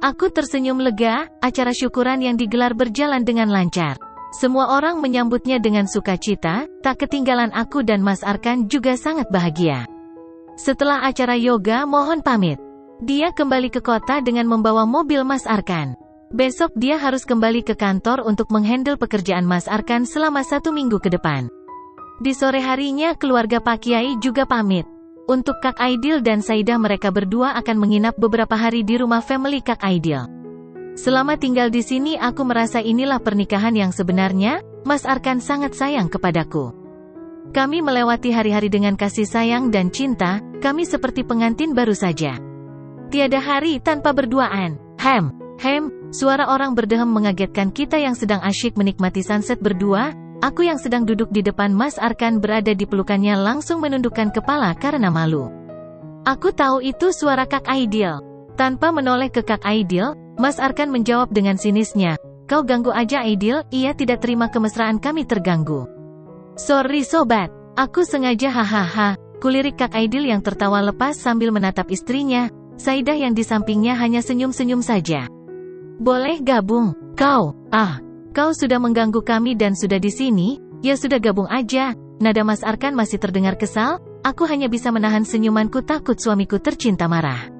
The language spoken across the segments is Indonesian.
Aku tersenyum lega, acara syukuran yang digelar berjalan dengan lancar. Semua orang menyambutnya dengan sukacita, tak ketinggalan aku dan Mas Arkan juga sangat bahagia. Setelah acara yoga mohon pamit. Dia kembali ke kota dengan membawa mobil Mas Arkan. Besok dia harus kembali ke kantor untuk menghandle pekerjaan Mas Arkan selama 1 minggu ke depan. Di sore harinya keluarga Pak Kiai juga pamit. Untuk Kak Aidil dan Saidah mereka berdua akan menginap beberapa hari di rumah family Kak Aidil. Selama tinggal di sini aku merasa inilah pernikahan yang sebenarnya, Mas Arkan sangat sayang kepadaku. Kami melewati hari-hari dengan kasih sayang dan cinta, kami seperti pengantin baru saja. Tiada hari tanpa berduaan. Suara orang berdehem mengagetkan kita yang sedang asyik menikmati sunset berdua. Aku yang sedang duduk di depan Mas Arkan berada di pelukannya langsung menundukkan kepala karena malu. Aku tahu itu suara Kak Aidil. Tanpa menoleh ke Kak Aidil, Mas Arkan menjawab dengan sinisnya, "Kau ganggu aja Aidil." Ia tidak terima kemesraan kami terganggu. "Sorry sobat, aku sengaja hahaha," kulirik Kak Aidil yang tertawa lepas sambil menatap istrinya. Saidah yang di sampingnya hanya senyum-senyum saja. "Boleh gabung? Kau sudah mengganggu kami dan sudah di sini, ya sudah gabung aja." Nada Mas Arkan masih terdengar kesal, aku hanya bisa menahan senyumanku takut suamiku tercinta marah.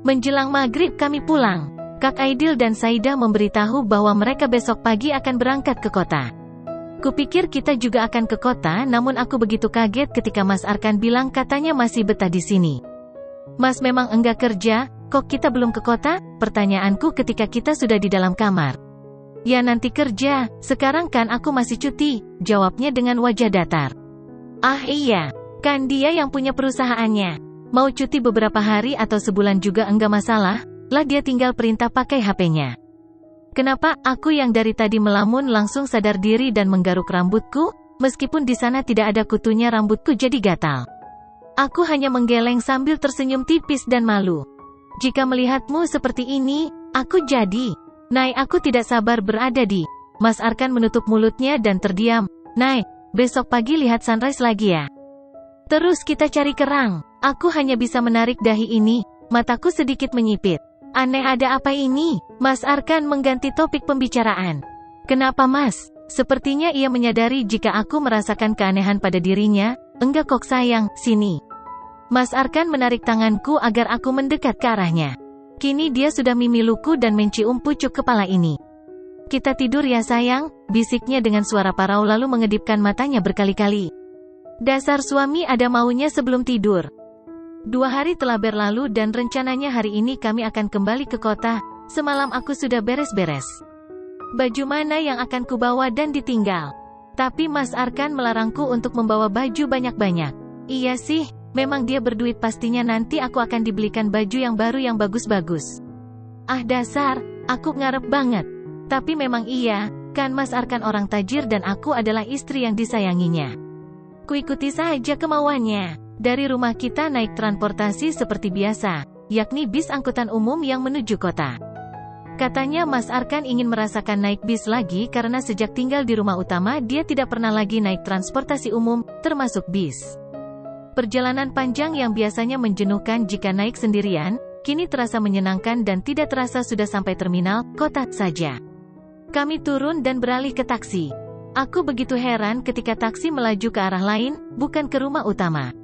Menjelang maghrib kami pulang. Kak Aidil dan Saidah memberitahu bahwa mereka besok pagi akan berangkat ke kota. Kupikir kita juga akan ke kota, namun aku begitu kaget ketika Mas Arkan bilang katanya masih betah di sini. "Mas memang enggak kerja, kok kita belum ke kota?" pertanyaanku ketika kita sudah di dalam kamar. "Ya nanti kerja, sekarang kan aku masih cuti," jawabnya dengan wajah datar. "Ah iya, kan dia yang punya perusahaannya. Mau cuti beberapa hari atau sebulan juga enggak masalah, lah dia tinggal perintah pakai HP-nya. Kenapa?" Aku yang dari tadi melamun langsung sadar diri dan menggaruk rambutku, meskipun di sana tidak ada kutunya rambutku jadi gatal. Aku hanya menggeleng sambil tersenyum tipis dan malu. "Jika melihatmu seperti ini, aku jadi..." "Nay, aku tidak sabar berada di..." Mas Arkan menutup mulutnya dan terdiam. "Nay, besok pagi lihat sunrise lagi ya. Terus kita cari kerang." Aku hanya bisa menarik dahi ini, mataku sedikit menyipit. "Aneh, ada apa ini?" Mas Arkan mengganti topik pembicaraan. "Kenapa Mas?" Sepertinya ia menyadari jika aku merasakan keanehan pada dirinya. "Enggak kok sayang, sini." Mas Arkan menarik tanganku agar aku mendekat ke arahnya. Kini dia sudah memiluku dan mencium pucuk kepala ini. "Kita tidur ya sayang," bisiknya dengan suara parau lalu mengedipkan matanya berkali-kali. Dasar suami ada maunya sebelum tidur. 2 hari telah berlalu dan rencananya hari ini kami akan kembali ke kota. Semalam aku sudah beres-beres baju mana yang akan kubawa dan ditinggal. Tapi Mas Arkan melarangku untuk membawa baju banyak-banyak. Iya sih, memang dia berduit pastinya nanti aku akan dibelikan baju yang baru yang bagus-bagus. Ah dasar, aku ngarep banget. Tapi memang iya, kan Mas Arkan orang tajir dan aku adalah istri yang disayanginya. Kuikuti saja kemauannya. Dari rumah kita naik transportasi seperti biasa, yakni bis angkutan umum yang menuju kota. Katanya Mas Arkan ingin merasakan naik bis lagi karena sejak tinggal di rumah utama dia tidak pernah lagi naik transportasi umum, termasuk bis. Perjalanan panjang yang biasanya menjenuhkan jika naik sendirian, kini terasa menyenangkan dan tidak terasa sudah sampai terminal kota saja. Kami turun dan beralih ke taksi. Aku begitu heran ketika taksi melaju ke arah lain, bukan ke rumah utama.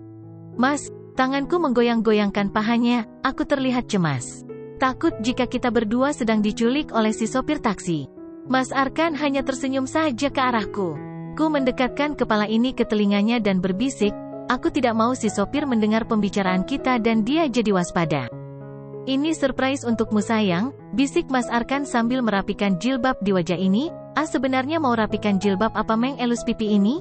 "Mas," tanganku menggoyang-goyangkan pahanya, aku terlihat cemas. Takut jika kita berdua sedang diculik oleh si sopir taksi. Mas Arkan hanya tersenyum saja ke arahku. Ku mendekatkan kepala ini ke telinganya dan berbisik, aku tidak mau si sopir mendengar pembicaraan kita dan dia jadi waspada. "Ini surprise untukmu sayang," bisik Mas Arkan sambil merapikan jilbab di wajah ini. Sebenarnya mau rapikan jilbab apa meng elus pipi ini?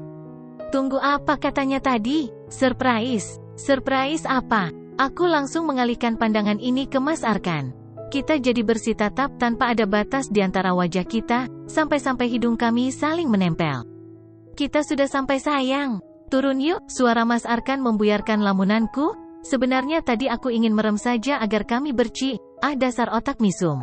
"Tunggu apa katanya tadi? Surprise? Surprise apa?" Aku langsung mengalihkan pandangan ini ke Mas Arkan. Kita jadi bersih tatap tanpa ada batas di antara wajah kita, sampai-sampai hidung kami saling menempel. "Kita sudah sampai sayang. Turun yuk," suara Mas Arkan membuyarkan lamunanku. Sebenarnya tadi aku ingin merem saja agar kami berci. Dasar otak misum.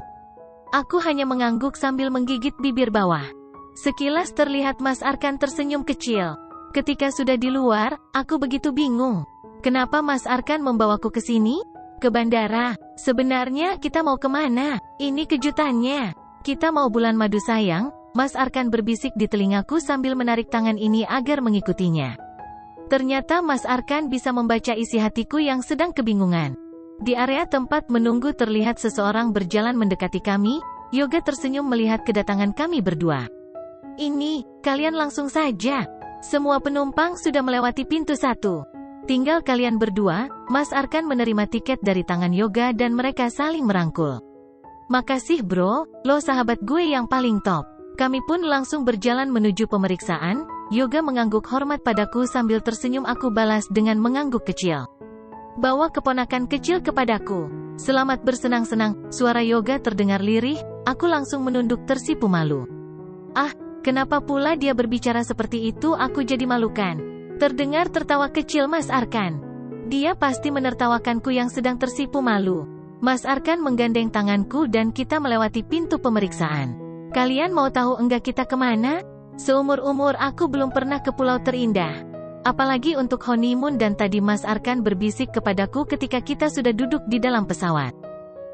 Aku hanya mengangguk sambil menggigit bibir bawah. Sekilas terlihat Mas Arkan tersenyum kecil. Ketika sudah di luar, aku begitu bingung. Kenapa Mas Arkan membawaku ke sini? Ke bandara. Sebenarnya kita mau kemana? Ini kejutannya. Kita mau bulan madu sayang, Mas Arkan berbisik di telingaku sambil menarik tangan ini agar mengikutinya. Ternyata Mas Arkan bisa membaca isi hatiku yang sedang kebingungan. Di area tempat menunggu terlihat seseorang berjalan mendekati kami. Yoga tersenyum melihat kedatangan kami berdua. Ini, kalian langsung saja. Semua penumpang sudah melewati pintu 1. Tinggal kalian berdua. Mas Arkan menerima tiket dari tangan Yoga dan mereka saling merangkul. Makasih bro, lo sahabat gue yang paling top. Kami pun langsung berjalan menuju pemeriksaan. Yoga mengangguk hormat padaku sambil tersenyum, aku balas dengan mengangguk kecil. Bawa keponakan kecil kepadaku. Selamat bersenang-senang, suara Yoga terdengar lirih, aku langsung menunduk tersipu malu. Ah, kenapa pula dia berbicara seperti itu, aku jadi malukan. Terdengar tertawa kecil Mas Arkan. Dia pasti menertawakanku yang sedang tersipu malu. Mas Arkan menggandeng tanganku dan kita melewati pintu pemeriksaan. Kalian mau tahu enggak kita kemana? Seumur-umur aku belum pernah ke pulau terindah. Apalagi untuk honeymoon, dan tadi Mas Arkan berbisik kepadaku ketika kita sudah duduk di dalam pesawat.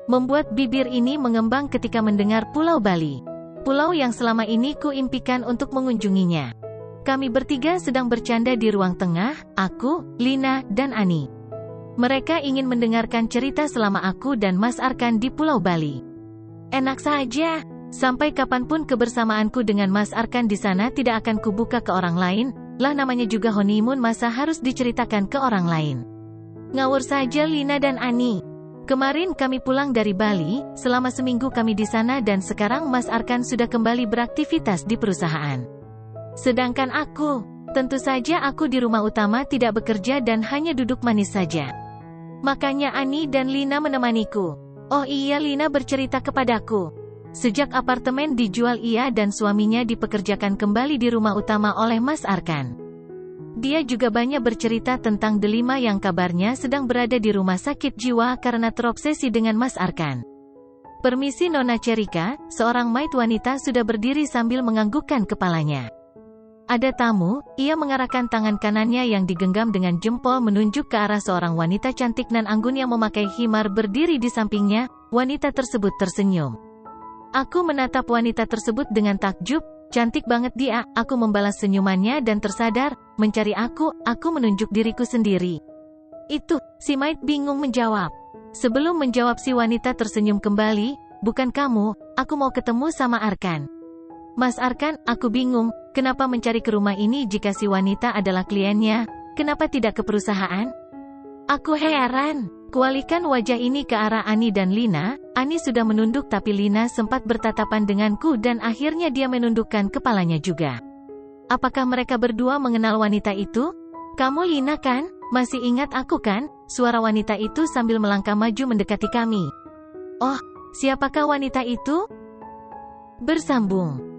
Membuat bibir ini mengembang ketika mendengar Pulau Bali. Pulau yang selama ini ku impikan untuk mengunjunginya. Kami bertiga sedang bercanda di ruang tengah, aku, Lina, dan Ani. Mereka ingin mendengarkan cerita selama aku dan Mas Arkan di Pulau Bali. Enak saja. Sampai kapanpun kebersamaanku dengan Mas Arkan di sana tidak akan kubuka ke orang lain. Lah namanya juga honeymoon, masa harus diceritakan ke orang lain? Ngawur saja Lina dan Ani. Kemarin kami pulang dari Bali, selama seminggu kami di sana dan sekarang Mas Arkan sudah kembali beraktivitas di perusahaan. Sedangkan aku, tentu saja aku di rumah utama tidak bekerja dan hanya duduk manis saja. Makanya Ani dan Lina menemaniku. Oh iya, Lina bercerita kepadaku. Sejak apartemen dijual, ia dan suaminya dipekerjakan kembali di rumah utama oleh Mas Arkan. Dia juga banyak bercerita tentang Delima yang kabarnya sedang berada di rumah sakit jiwa karena terobsesi dengan Mas Arkan. Permisi Nona Cerika, seorang maid wanita sudah berdiri sambil menganggukkan kepalanya. Ada tamu, ia mengarahkan tangan kanannya yang digenggam dengan jempol menunjuk ke arah seorang wanita cantik nan anggun yang memakai himar berdiri di sampingnya. Wanita tersebut tersenyum. Aku menatap wanita tersebut dengan takjub, cantik banget dia, aku membalas senyumannya dan tersadar, mencari aku menunjuk diriku sendiri. Itu, si maid bingung menjawab. Sebelum menjawab si wanita tersenyum kembali, bukan kamu, aku mau ketemu sama Arkan. Mas Arkan, aku bingung, kenapa mencari ke rumah ini jika si wanita adalah kliennya, kenapa tidak ke perusahaan? Aku heran. Kualikan wajah ini ke arah Ani dan Lina. Ani sudah menunduk tapi Lina sempat bertatapan denganku dan akhirnya dia menundukkan kepalanya juga. Apakah mereka berdua mengenal wanita itu? Kamu Lina kan? Masih ingat aku kan? Suara wanita itu sambil melangkah maju mendekati kami. Oh, siapakah wanita itu? Bersambung.